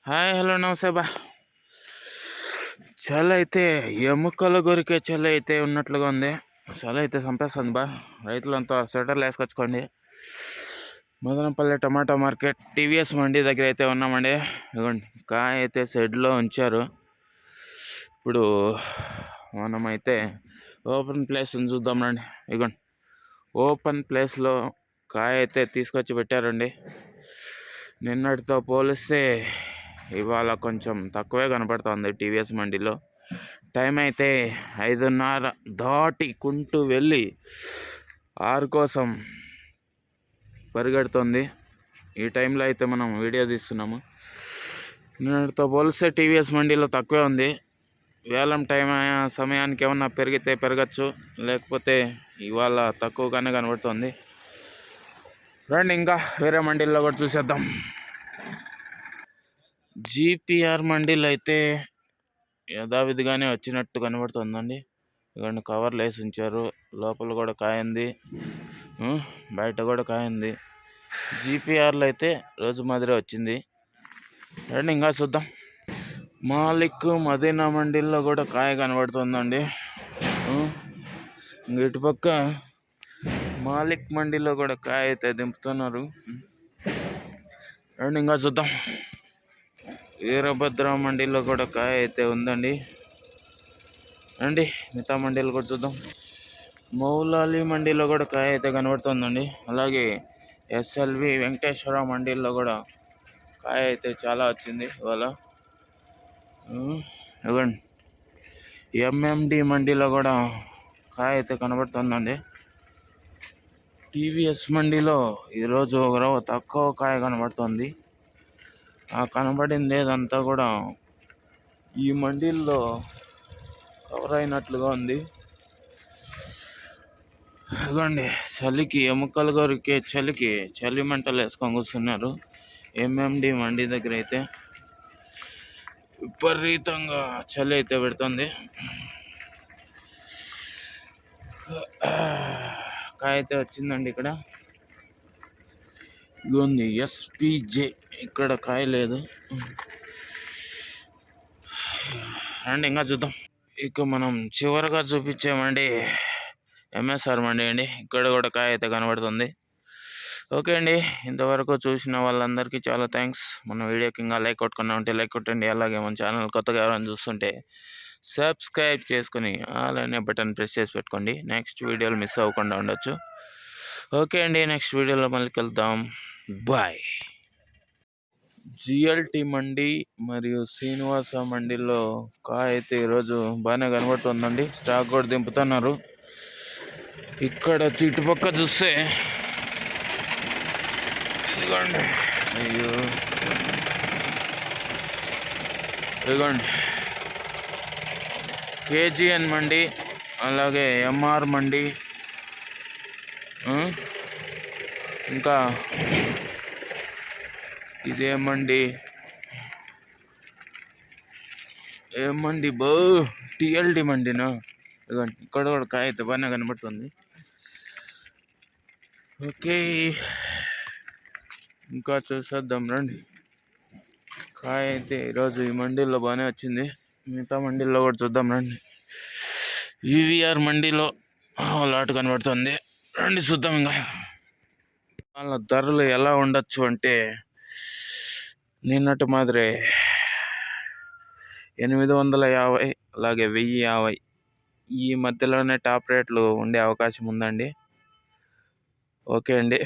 Hi hello నమస్తే బా. చలి అయితే ఎముకల కొరికే చలి అయితే ఉన్నట్లుగా ఉంది. చలి అయితే చంపేస్తుంది బా. రైతులంతా స్వెటర్లు వేసుకొచ్చుకోండి. మదనపల్లి టమాటా మార్కెట్ టీవీఎస్ మండి దగ్గర అయితే ఉన్నామండి. ఇదిగోండి కాయ అయితే షెడ్లో ఉంచారు. ఇప్పుడు మనమైతే ఓపెన్ ప్లేస్ చూద్దాం రండి. ఇదిగోండి ఓపెన్ ప్లేస్లో కాయ అయితే తీసుకొచ్చి పెట్టారండి. నిన్నటితో పోలిస్తే ఇవాళ కొంచెం తక్కువే కనపడుతుంది టీవీఎస్ మండిలో. టైం అయితే 5:30 దాటుకుంటూ వెళ్ళి 6 కోసం పరిగెడుతుంది. ఈ టైంలో అయితే మనం వీడియో తీస్తున్నాము. నిన్నటితో పోలిస్తే టీవీఎస్ మండిలో తక్కువే ఉంది. వేలం టైం సమయానికి ఏమన్నా పెరిగితే పెరగచ్చు, లేకపోతే ఇవాళ తక్కువగానే కనబడుతుంది. రండి ఇంకా వేరే మండీల్లో కూడా చూసేద్దాం. జీపీఆర్ మండీలు అయితే యథావిధిగానే వచ్చినట్టు కనబడుతుందండి. ఇవన్నీ కవర్లు వేసి ఉంచారు. లోపల కూడా కాయింది, బయట కూడా కాయింది. జీపీఆర్లో అయితే రోజు మాదిరి వచ్చింది. రండి ఇంకా చూద్దాం. మాలిక్ మదీనా మండీల్లో కూడా కాయ కనబడుతుందండి. ఇటుపక్క మాలిక్ మండీలో కూడా కాయ అయితే దింపుతున్నారు. రండి ఇంకా చూద్దాం. వీరభద్ర మండీలో కూడా కాయ అయితే ఉందండి. రండి మిగతా మండీలు కూడా చూద్దాం. మౌలాలి మండీలో కూడా కాయ అయితే కనబడుతుందండి. అలాగే ఎస్ఎల్వి వెంకటేశ్వర మండీల్లో కూడా కాయ అయితే చాలా వచ్చింది ఇవాళ. ఇవ్వండి ఎంఎండి మండీలో కూడా కాయ అయితే కనబడుతుందండి. టీవీఎస్ మండీలో ఈరోజు తక్కువ కాయ కనబడుతుంది. ఆ కనబడింది ఏదంతా కూడా ఈ మండీల్లో కవర్ అయినట్లుగా ఉంది. ఇదిగోండి చలికి ఎముకలు కొరికే చలికి చలి మంటలు వేసుకొని కూర్చున్నారు. ఎంఎండి మండీ దగ్గర అయితే విపరీతంగా చలి అయితే పెడుతుంది. కాయ అయితే వచ్చిందండి. ఇక్కడ ఉంది ఎస్పీజే. ఇక్కడ కాయ లేదు. రండి ఇంకా చూద్దాం. ఇక మనం చివరిగా చూపించామండి ఎంఎస్ఆర్ మండి అండి. ఇక్కడ కూడా కాయ అయితే కనబడుతుంది. ఓకే అండి, ఇంతవరకు చూసిన వాళ్ళందరికీ చాలా థ్యాంక్స్. మన వీడియోకి ఇంకా లైక్ కొట్టుకున్నా ఉంటే లైక్ కొట్టండి. అలాగే మన ఛానల్ కొత్తగా ఎవరైనా చూస్తుంటే సబ్స్క్రైబ్ చేసుకుని అలానే బటన్ ప్రెస్ చేసి పెట్టుకోండి. నెక్స్ట్ వీడియోలు మిస్ అవ్వకుండా ఉండొచ్చు. ఓకే అండి, నెక్స్ట్ వీడియోలో మళ్ళీ కలుద్దాం. బాయ్. జిఎల్టీ మండి మరియు శ్రీనివాస మండీలో కాయ అయితే ఈరోజు బాగానే కనబడుతుందండి. స్టాక్ కూడా దింపుతున్నారు. ఇక్కడ చుట్టుపక్క చూస్తే ఇదిగోండి, ఇదిగోండి కేజీఎన్ మండి, అలాగే ఎంఆర్ మండి, ఇంకా ఇదేమండి ఏమండి బో టిఎల్డి మండినా. ఇదిగోండి ఇక్కడ కూడా కాయ అయితే బాగానే కనబడుతుంది. ఓకే, ఇంకా చూసేద్దాం రండి. కాయ అయితే ఈరోజు ఈ మండీలో బాగానే వచ్చింది. మిగతా మండీల్లో కూడా చూద్దాం రండి. వివిఆర్ మండీలో లాట్ కనబడుతుంది. రండి చూద్దాం. ఇంకా వాళ్ళ ధరలు ఎలా ఉండొచ్చు అంటే నిన్నటి మాదిరి 850, అలాగే 1050 ఈ మధ్యలోనే టాప్ రేట్లు ఉండే అవకాశం ఉందండి. ఓకే అండి.